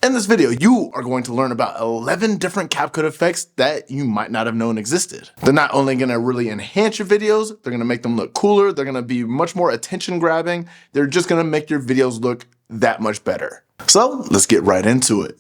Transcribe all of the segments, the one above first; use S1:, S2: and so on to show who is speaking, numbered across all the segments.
S1: In this video, you are going to learn about 11 different CapCut effects that you might not have known existed. They're not only gonna really enhance your videos, they're gonna make them look cooler, they're gonna be much more attention grabbing, they're just gonna make your videos look that much better. So let's get right into it.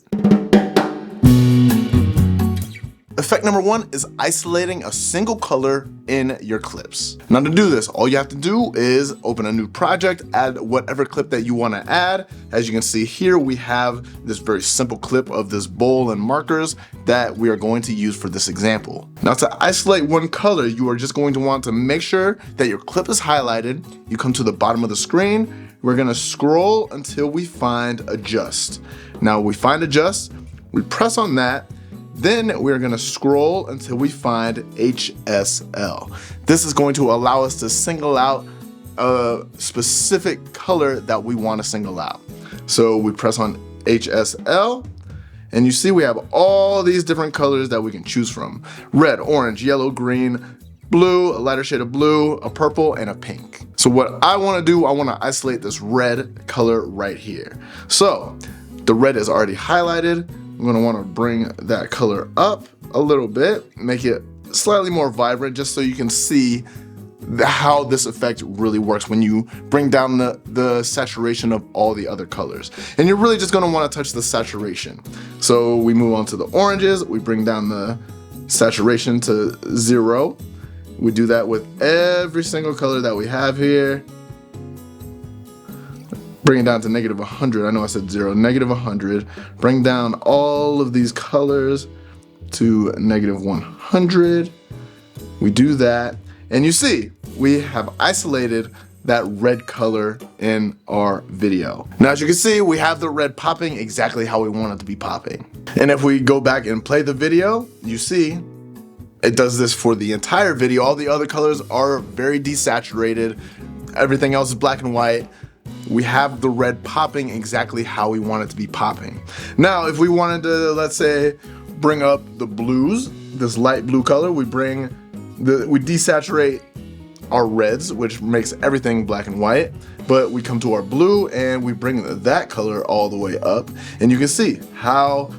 S1: Effect number one is isolating a single color in your clips. Now to do this, all you have to do is open a new project, add whatever clip that you want to add. As you can see here, we have this very simple clip of this bowl and markers that we are going to use for this example. Now to isolate one color, you are just going to want to make sure that your clip is highlighted. You come to the bottom of the screen. We're gonna scroll until we find adjust. Now we find adjust, we press on that. Then we're gonna scroll until we find HSL. This is going to allow us to single out a specific color that we want to single out. So we press on HSL, and you see we have all these different colors that we can choose from. Red, orange, yellow, green, blue, a lighter shade of blue, a purple, and a pink. So what I wanna do, I wanna isolate this red color right here. So the red is already highlighted. I'm gonna wanna bring that color up a little bit, make it slightly more vibrant just so you can see how this effect really works when you bring down the saturation of all the other colors. And you're really just gonna wanna touch the saturation. So we move on to the oranges, we bring down the saturation to 0. We do that with every single color that we have here. Bring it down to -100. I know I said 0, -100. Bring down all of these colors to -100. We do that, and you see, we have isolated that red color in our video. Now, as you can see, we have the red popping exactly how we want it to be popping. And if we go back and play the video, you see, it does this for the entire video. All the other colors are very desaturated. Everything else is black and white. We have the red popping exactly how we want it to be popping. Now, if we wanted to, let's say, bring up the blues, this light blue color, we desaturate our reds, which makes everything black and white, but we come to our blue and we bring that color all the way up, and you can see how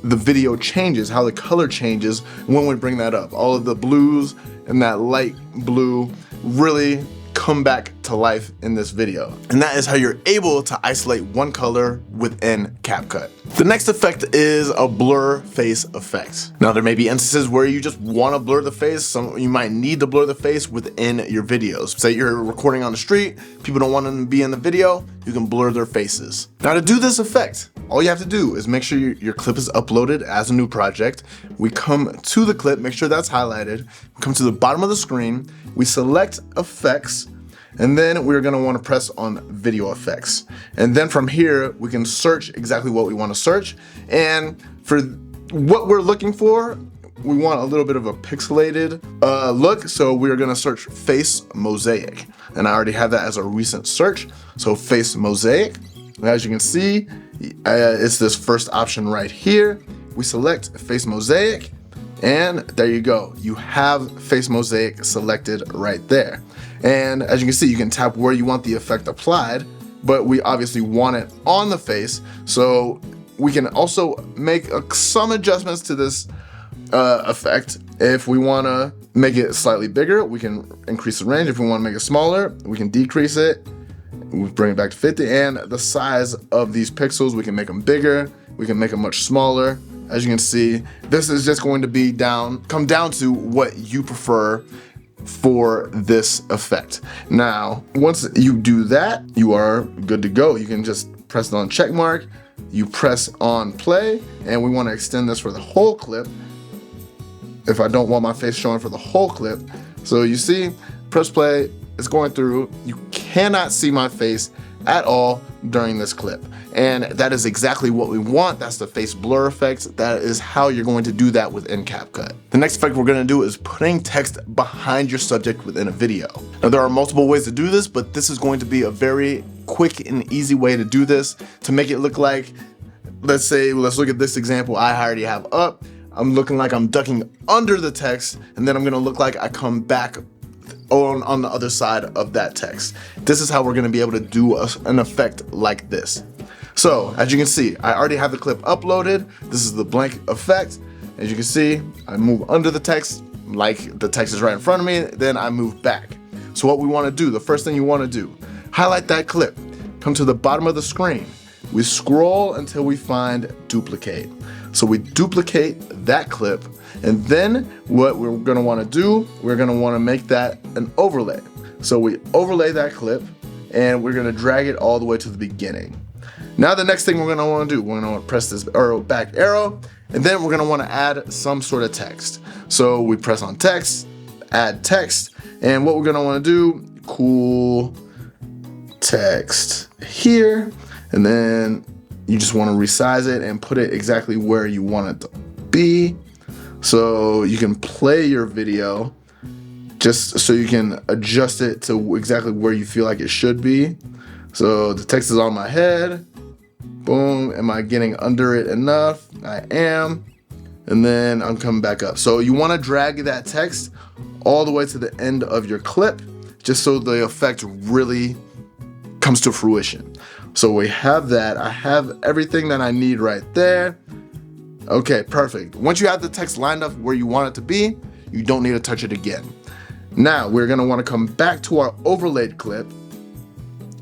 S1: the video changes, how the color changes when we bring that up. All of the blues and that light blue really come back to life in this video. And that is how you're able to isolate one color within CapCut. The next effect is a blur face effect. Now there may be instances where you just want to blur the face. You might need to blur the face within your videos. Say you're recording on the street, people don't want them to be in the video, you can blur their faces. Now to do this effect, all you have to do is make sure your clip is uploaded as a new project. We come to the clip, make sure that's highlighted. We come to the bottom of the screen, we select effects, and then we're gonna wanna press on video effects. And then from here, we can search exactly what we wanna search. And for what we're looking for, we want a little bit of a pixelated look. So we're gonna search face mosaic. And I already have that as a recent search. So face mosaic. And as you can see, it's this first option right here. We select face mosaic, and there you go. You have face mosaic selected right there. And as you can see, you can tap where you want the effect applied, but we obviously want it on the face. So we can also make some adjustments to this effect. If we wanna make it slightly bigger, we can increase the range. If we wanna make it smaller, we can decrease it. We bring it back to 50, and the size of these pixels, we can make them bigger, we can make them much smaller. As you can see, this is just going to come down to what you prefer for this effect. Now, once you do that, you are good to go. You can just press on check mark, you press on play, and we want to extend this for the whole clip. If I don't want my face showing for the whole clip. So you see, press play, it's going through. You cannot see my face at all during this clip. And that is exactly what we want. That's the face blur effect. That is how you're going to do that within CapCut. The next effect we're gonna do is putting text behind your subject within a video. Now there are multiple ways to do this, but this is going to be a very quick and easy way to do this to make it look like, let's look at this example I already have up. I'm looking like I'm ducking under the text, and then I'm gonna look like I come back on the other side of that text. This is how we're gonna be able to do an effect like this. So as you can see, I already have the clip uploaded. This is the blank effect. As you can see, I move under the text like the text is right in front of me, then I move back. So what we want to do, the first thing you want to do, highlight that clip, come to the bottom of the screen. We scroll until we find duplicate. So we duplicate that clip, and then what we're going to want to do, we're going to want to make that an overlay. So we overlay that clip, and we're going to drag it all the way to the beginning. Now the next thing we're going to want to do, we're going to want to press this back arrow, and then we're going to want to add some sort of text. So we press on text, add text, and what we're going to want to do, cool text here, and then you just want to resize it and put it exactly where you want it to be. So you can play your video just so you can adjust it to exactly where you feel like it should be. So the text is on my head. Boom, am I getting under it enough? I am. And then I'm coming back up. So you want to drag that text all the way to the end of your clip, just so the effect really comes to fruition. So we have that. I have everything that I need right there. Okay, perfect. Once you have the text lined up where you want it to be, you don't need to touch it again. Now we're going to want to come back to our overlaid clip,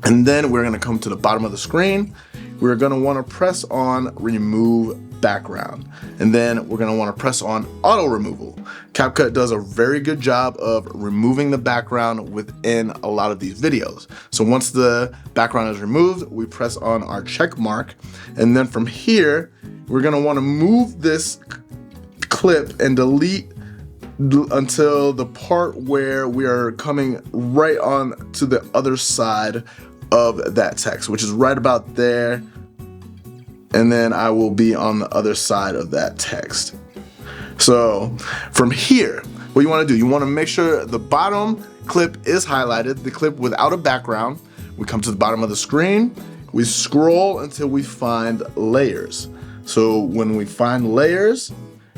S1: and then we're going to come to the bottom of the screen. We're going to want to press on remove background, and then we're going to want to press on auto removal. CapCut does a very good job of removing the background within a lot of these videos. So once the background is removed, we press on our check mark, and then from here we're going to want to move this clip and delete until the part where we are coming right on to the other side of that text, which is right about there, and then I will be on the other side of that text. So from here, what you want to do, you want to make sure the bottom clip is highlighted, the clip without a background. We come to the bottom of the screen, we scroll until we find layers. So when we find layers,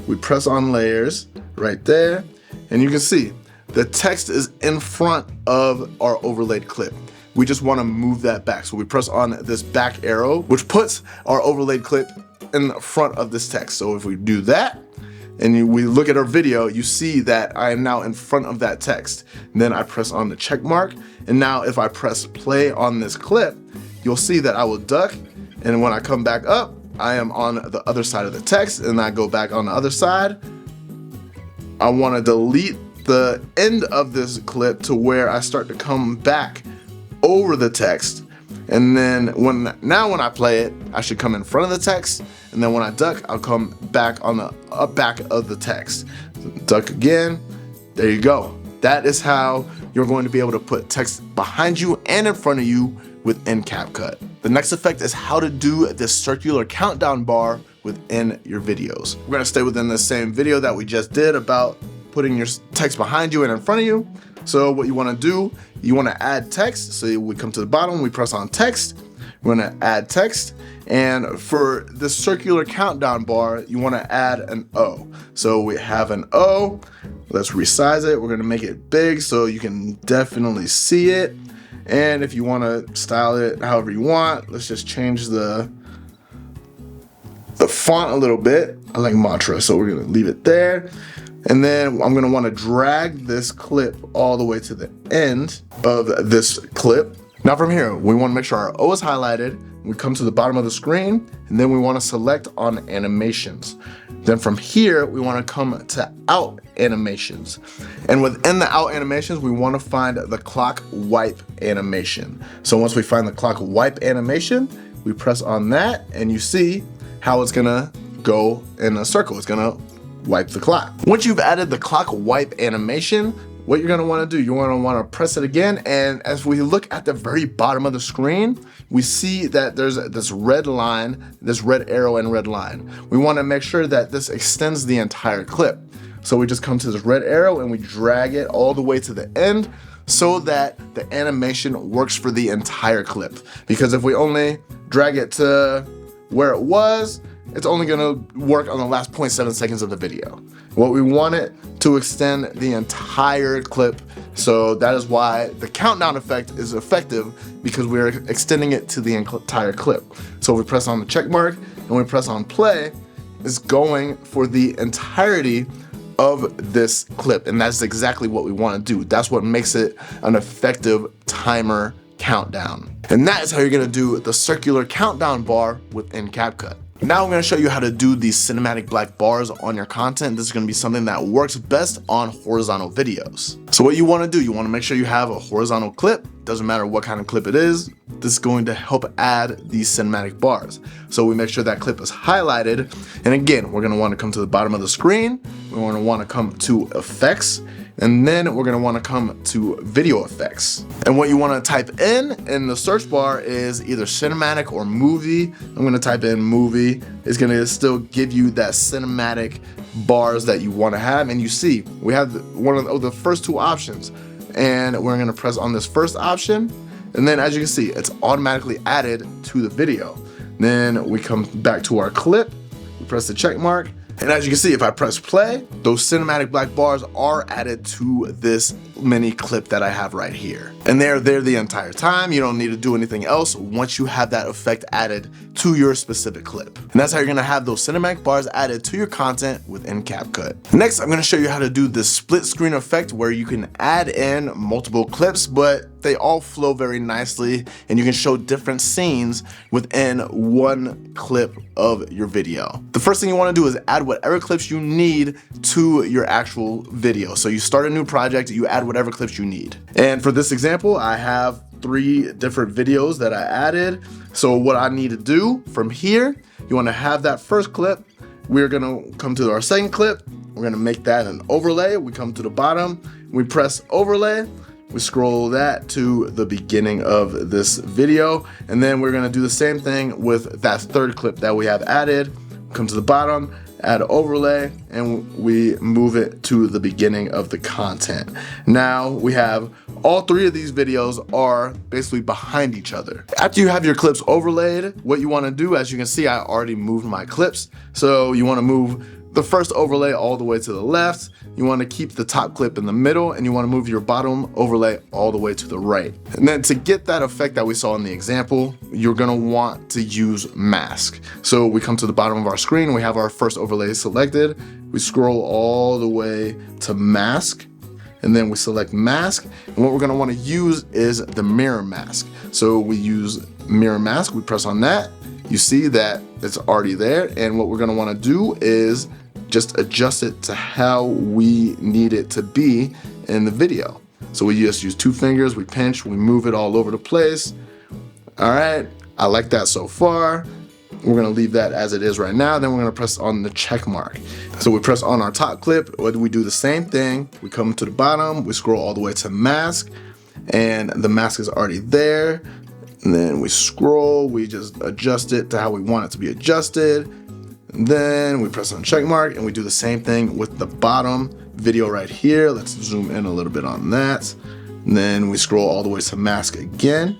S1: we press on layers right there, and you can see the text is in front of our overlaid clip. We just want to move that back. So we press on this back arrow, which puts our overlaid clip in front of this text. So if we do that, and we look at our video, you see that I am now in front of that text. And then I press on the check mark, and now if I press play on this clip, you'll see that I will duck, and when I come back up, I am on the other side of the text, and I go back on the other side. I want to delete the end of this clip to where I start to come back over the text, and then when I play it, I should come in front of the text, and then when I duck, I'll come back on the back of the text. Duck again. There you go. That is how you're going to be able to put text behind you and in front of you within CapCut. The next effect is how to do this circular countdown bar within your videos. We're gonna stay within the same video that we just did about putting your text behind you and in front of you. So what you wanna do, you wanna add text. So we come to the bottom, we press on text. We're gonna add text. And for the circular countdown bar, you wanna add an O. So we have an O. Let's resize it. We're gonna make it big so you can definitely see it. And if you want to style it however you want, let's just change the font a little bit. I like mantra, so we're going to leave it there. And then I'm going to want to drag this clip all the way to the end of this clip. Now from here, we want to make sure our O is highlighted. We come to the bottom of the screen, and then we want to select on animations. Then from here, we want to come to out animations. And within the out animations, we want to find the clock wipe animation. So once we find the clock wipe animation, we press on that, and you see how it's gonna go in a circle. It's gonna wipe the clock. Once you've added the clock wipe animation, what you're gonna wanna do, you're gonna wanna press it again, and as we look at the very bottom of the screen, we see that there's this red line, this red arrow and red line. We wanna make sure that this extends the entire clip. So we just come to this red arrow and we drag it all the way to the end so that the animation works for the entire clip. Because if we only drag it to where it was, it's only gonna work on the last 0.7 seconds of the video. What we want it to extend the entire clip, so that is why the countdown effect is effective, because we're extending it to the entire clip. So if we press on the check mark and we press on play, it's going for the entirety of this clip, and that's exactly what we want to do. That's what makes it an effective timer countdown. And that is how you're gonna do the circular countdown bar within CapCut. Now I'm going to show you how to do these cinematic black bars on your content. This is going to be something that works best on horizontal videos. So what you want to do, you want to make sure you have a horizontal clip. Doesn't matter what kind of clip it is. This is going to help add these cinematic bars. So we make sure that clip is highlighted. And again, we're going to want to come to the bottom of the screen. We're going to want to come to effects. And then we're gonna wanna come to video effects. And what you wanna type in the search bar is either cinematic or movie. I'm gonna type in movie. It's gonna still give you that cinematic bars that you wanna have. And you see, we have one of the first two options. And we're gonna press on this first option. And then as you can see, it's automatically added to the video. Then we come back to our clip, we press the check mark. And as you can see, if I press play, those cinematic black bars are added to this mini clip that I have right here. And they're there the entire time. You don't need to do anything else once you have that effect added to your specific clip. And that's how you're gonna have those cinematic bars added to your content within CapCut. Next, I'm gonna show you how to do this split screen effect where you can add in multiple clips, but they all flow very nicely and you can show different scenes within one clip of your video. The first thing you wanna do is add whatever clips you need to your actual video. So you start a new project, you add whatever clips you need. And for this example, I have 3 different videos that I added. So what I need to do from here, you wanna have that first clip. We're gonna come to our second clip. We're gonna make that an overlay. We come to the bottom, we press overlay. We scroll that to the beginning of this video, and then we're gonna do the same thing with that third clip that we have added. Come to the bottom, add overlay, and we move it to the beginning of the content. Now we have all 3 of these videos are basically behind each other. After you have your clips overlaid, what you wanna do, as you can see, I already moved my clips. So you wanna move the first overlay all the way to the left. You wanna keep the top clip in the middle, and you wanna move your bottom overlay all the way to the right. And then to get that effect that we saw in the example, you're gonna want to use mask. So we come to the bottom of our screen, we have our first overlay selected. We scroll all the way to mask, and then we select mask. And what we're gonna wanna use is the mirror mask. So we use mirror mask, we press on that. You see that it's already there. And what we're gonna wanna do is just adjust it to how we need it to be in the video. So we just use 2 fingers, we pinch, we move it all over the place. All right, I like that so far. We're gonna leave that as it is right now. Then we're gonna press on the check mark. So we press on our top clip, we do the same thing. We come to the bottom, we scroll all the way to mask, and the mask is already there. And then we scroll, we just adjust it to how we want it to be adjusted. And then we press on check mark, and we do the same thing with the bottom video right here. Let's zoom in a little bit on that. And then we scroll all the way to mask again.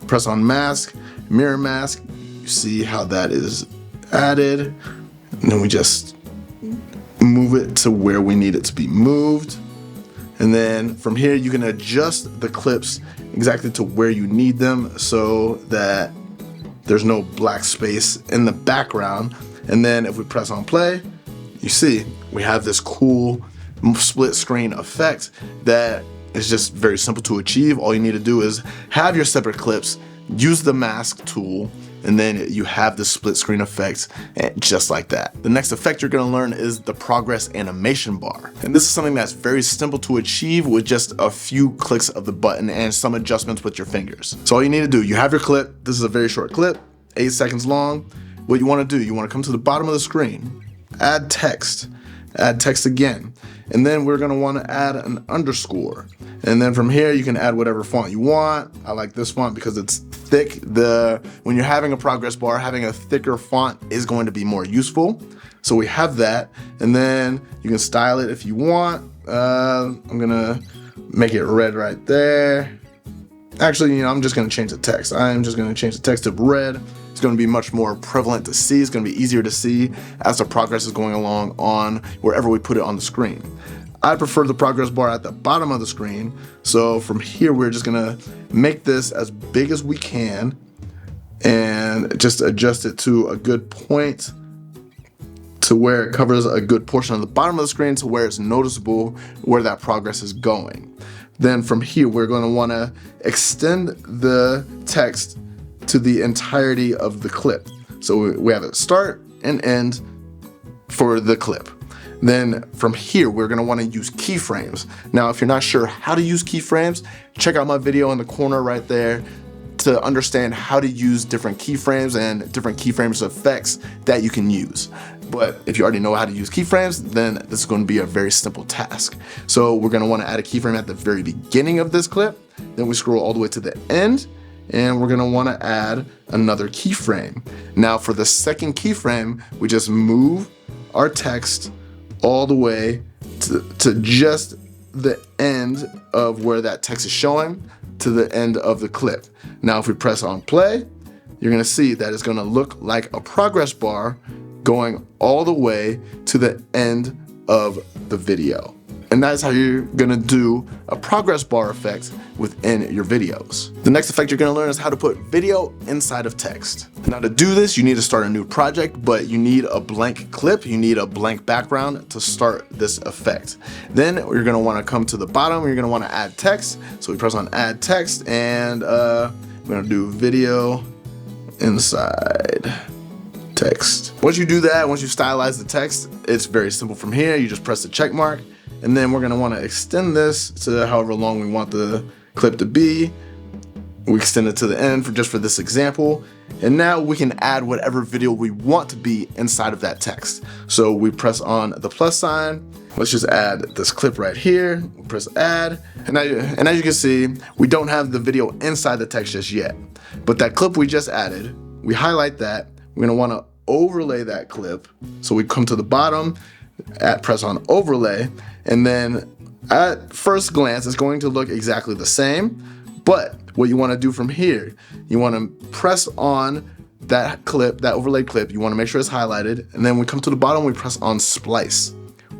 S1: Press on mask, mirror mask. You see how that is added. And then we just move it to where we need it to be moved. And then from here, you can adjust the clips exactly to where you need them so that there's no black space in the background. And then if we press on play, you see we have this cool split screen effect that is just very simple to achieve. All you need to do is have your separate clips, use the mask tool, and then you have the split screen effect just like that. The next effect you're gonna learn is the progress animation bar. And this is something that's very simple to achieve with just a few clicks of the button and some adjustments with your fingers. So all you need to do, you have your clip. This is a very short clip, 8 seconds long. What you wanna do, you wanna come to the bottom of the screen, add text again. And then we're gonna wanna add an underscore. And then from here, you can add whatever font you want. I like this font because it's thick. When you're having a progress bar, having a thicker font is going to be more useful. So we have that. And then you can style it if you want. I'm gonna make it red right there. Actually, I'm just gonna change the text. I am just gonna change the text to red. It's going to be much more prevalent to see. It's going to be easier to see as the progress is going along on wherever we put it on the screen. I prefer the progress bar at the bottom of the screen. So from here, we're just going to make this as big as we can and just adjust it to a good point, to where it covers a good portion of the bottom of the screen, to where it's noticeable where that progress is going. Then from here, we're going to want to extend the text to the entirety of the clip. So we have a start and end for the clip. Then from here, we're going to want to use keyframes. Now, if you're not sure how to use keyframes, check out my video in the corner right there to understand how to use different keyframes and different keyframes effects that you can use. But if you already know how to use keyframes, then this is going to be a very simple task. So we're going to want to add a keyframe at the very beginning of this clip. Then we scroll all the way to the end, and we're going to want to add another keyframe. Now for the second keyframe, we just move our text all the way to just the end of where that text is showing, to the end of the clip. Now if we press on play, you're going to see that it's going to look like a progress bar going all the way to the end of the video. And that's how you're gonna do a progress bar effect within your videos. The next effect you're gonna learn is how to put video inside of text. Now to do this, you need to start a new project, but you need a blank clip, you need a blank background to start this effect. Then you're gonna wanna come to the bottom, you're gonna wanna add text. So we press on add text, and we're gonna do video inside text. Once you do that, once you stylize the text, it's very simple from here. You just press the check mark, and then we're gonna wanna extend this to however long we want the clip to be. We extend it to the end just for this example. And now we can add whatever video we want to be inside of that text. So we press on the plus sign. Let's just add this clip right here. We press add. And as you can see, we don't have the video inside the text just yet. But that clip we just added, we highlight that. We're gonna wanna overlay that clip. So we come to the bottom, press on overlay, and then at first glance, it's going to look exactly the same. But what you wanna do from here, you wanna press on that clip, that overlay clip, you wanna make sure it's highlighted, and then we come to the bottom, we press on splice.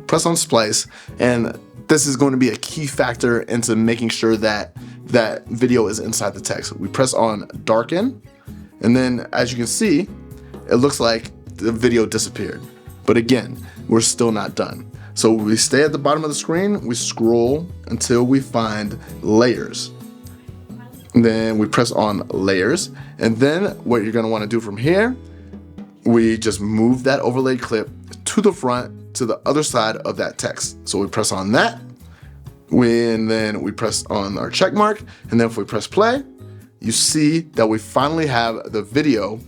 S1: Press on splice, and this is going to be a key factor into making sure that that video is inside the text. We press on darken, and then as you can see, it looks like the video disappeared. But again, we're still not done. So we stay at the bottom of the screen, we scroll until we find layers. And then we press on layers. And then what you're gonna wanna do from here, we just move that overlay clip to the front, to the other side of that text. So we press on that, and then we press on our check mark. And then if we press play, you see that we finally have the video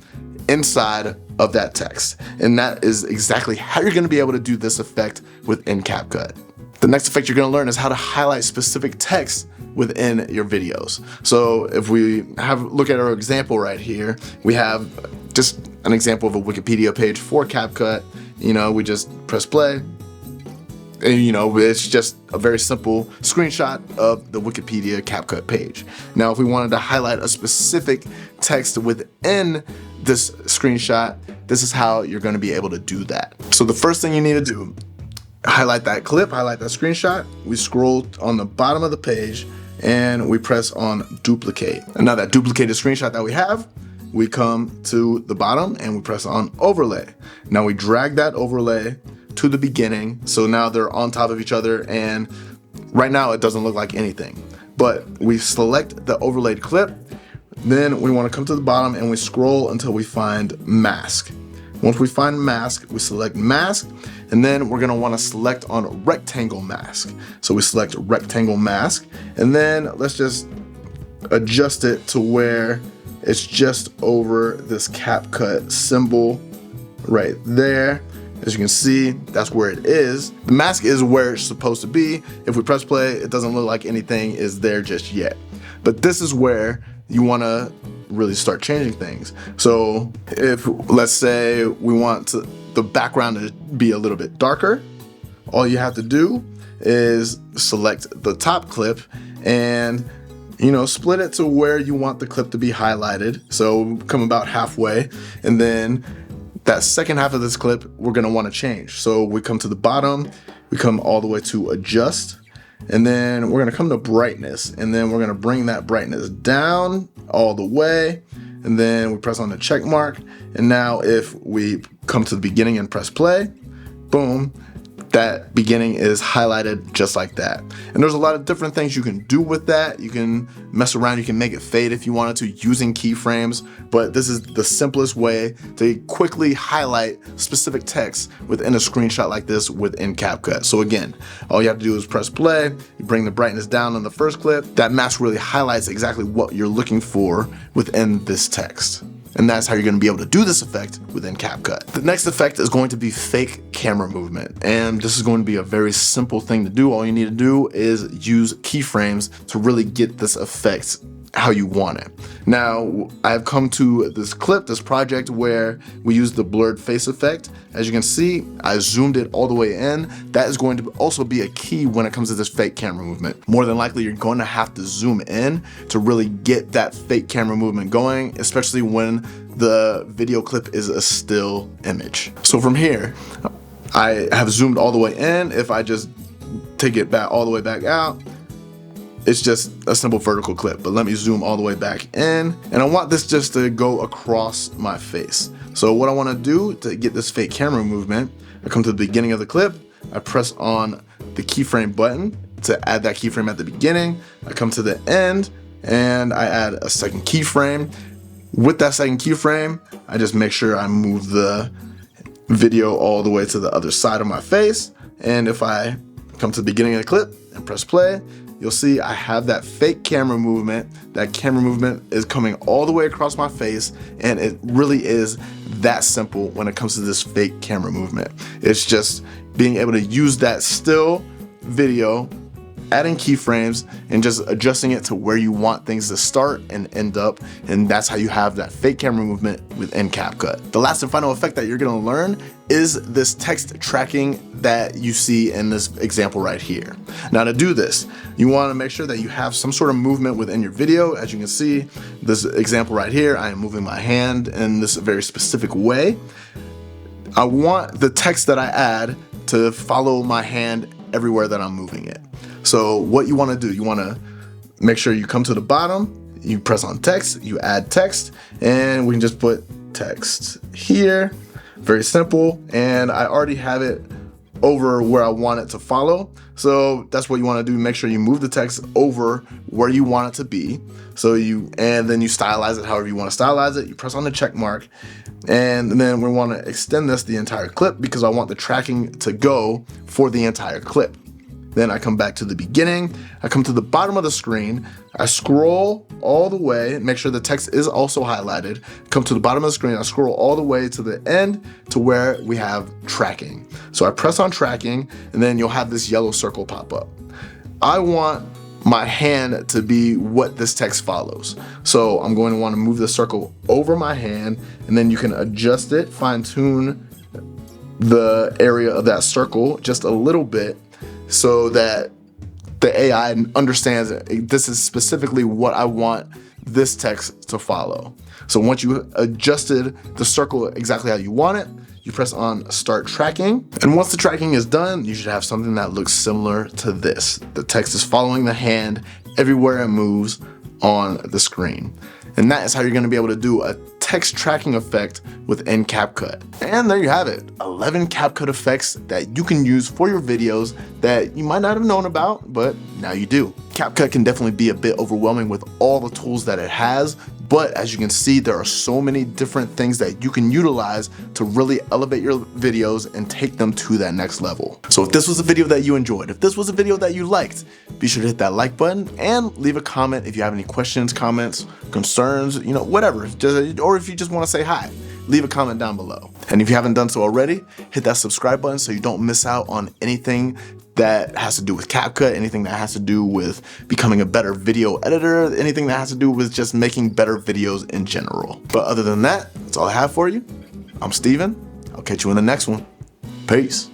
S1: inside of that text. And that is exactly how you're gonna be able to do this effect within CapCut. The next effect you're gonna learn is how to highlight specific text within your videos. So if we look at our example right here, we have just an example of a Wikipedia page for CapCut. You know, we just press play, and you know, it's just a very simple screenshot of the Wikipedia CapCut page. Now, if we wanted to highlight a specific text within this screenshot, this is how you're gonna be able to do that. So the first thing you need to do, highlight that clip, highlight that screenshot. We scroll on the bottom of the page and we press on duplicate. And now that duplicated screenshot that we have, we come to the bottom and we press on overlay. Now we drag that overlay to the beginning. So now they're on top of each other, and right now it doesn't look like anything. But we select the overlaid clip, then we want to come to the bottom and we scroll until we find mask. Once we find mask, we select mask, and then we're gonna wanna select on rectangle mask. So we select rectangle mask, and then let's just adjust it to where it's just over this CapCut symbol right there. As you can see, that's where it is. The mask is where it's supposed to be. If we press play, it doesn't look like anything is there just yet. But this is where you wanna really start changing things. So if, let's say, we want the background to be a little bit darker, all you have to do is select the top clip, and you know, split it to where you want the clip to be highlighted. So come about halfway, and then that second half of this clip, we're gonna wanna change. So we come to the bottom, we come all the way to adjust, and then we're gonna come to brightness, and then we're gonna bring that brightness down all the way, and then we press on the check mark. And now if we come to the beginning and press play, boom, that beginning is highlighted just like that. And there's a lot of different things you can do with that. You can mess around, you can make it fade if you wanted to using keyframes, but this is the simplest way to quickly highlight specific text within a screenshot like this within CapCut. So again, all you have to do is press play, you bring the brightness down on the first clip. That mask really highlights exactly what you're looking for within this text. And that's how you're gonna be able to do this effect within CapCut. The next effect is going to be fake camera movement. And this is going to be a very simple thing to do. All you need to do is use keyframes to really get this effect how you want it. Now, I've come to this clip, this project where we use the blurred face effect. As you can see, I zoomed it all the way in. That is going to also be a key when it comes to this fake camera movement. More than likely, you're going to have to zoom in to really get that fake camera movement going, especially when the video clip is a still image. So from here, I have zoomed all the way in. If I just take it back all the way back out, it's just a simple vertical clip, but let me zoom all the way back in, and I want this just to go across my face. So what I want to do to get this fake camera movement, I come to the beginning of the clip, I press on the keyframe button to add that keyframe at the beginning, I come to the end, and I add a second keyframe. With that second keyframe, I just make sure I move the video all the way to the other side of my face, and if I come to the beginning of the clip and press play, you'll see I have that fake camera movement. That camera movement is coming all the way across my face, and it really is that simple when it comes to this fake camera movement. It's just being able to use that still video, adding keyframes, and just adjusting it to where you want things to start and end up, and that's how you have that fake camera movement within CapCut. The last and final effect that you're gonna learn is this text tracking that you see in this example right here. Now to do this, you wanna make sure that you have some sort of movement within your video. As you can see, this example right here, I am moving my hand in this very specific way. I want the text that I add to follow my hand everywhere that I'm moving it. So what you wanna do, you wanna make sure you come to the bottom, you press on text, you add text, and we can just put text here. Very simple, and I already have it over where I want it to follow. So that's what you wanna do, make sure you move the text over where you want it to be. And then you stylize it however you wanna stylize it. You press on the check mark, and then we wanna extend this the entire clip because I want the tracking to go for the entire clip. Then I come back to the beginning, I come to the bottom of the screen, I scroll all the way, make sure the text is also highlighted, come to the bottom of the screen, I scroll all the way to the end to where we have tracking. So I press on tracking, and then you'll have this yellow circle pop up. I want my hand to be what this text follows. So I'm going to want to move the circle over my hand, and then you can adjust it, fine tune the area of that circle just a little bit, so that the AI understands that this is specifically what I want this text to follow. So once you adjusted the circle exactly how you want it, you press on start tracking. And once the tracking is done, you should have something that looks similar to this. The text is following the hand everywhere it moves on the screen. And that is how you're gonna be able to do a text tracking effect within CapCut. And there you have it, 11 CapCut effects that you can use for your videos that you might not have known about, but now you do. CapCut can definitely be a bit overwhelming with all the tools that it has, but as you can see, there are so many different things that you can utilize to really elevate your videos and take them to that next level. So if this was a video that you enjoyed, if this was a video that you liked, be sure to hit that like button and leave a comment if you have any questions, comments, concerns, you know, whatever, or if you just want to say hi, leave a comment down below. And if you haven't done so already, hit that subscribe button so you don't miss out on anything that has to do with CapCut, anything that has to do with becoming a better video editor, anything that has to do with just making better videos in general. But other than that, that's all I have for you. I'm Steven. I'll catch you in the next one. Peace.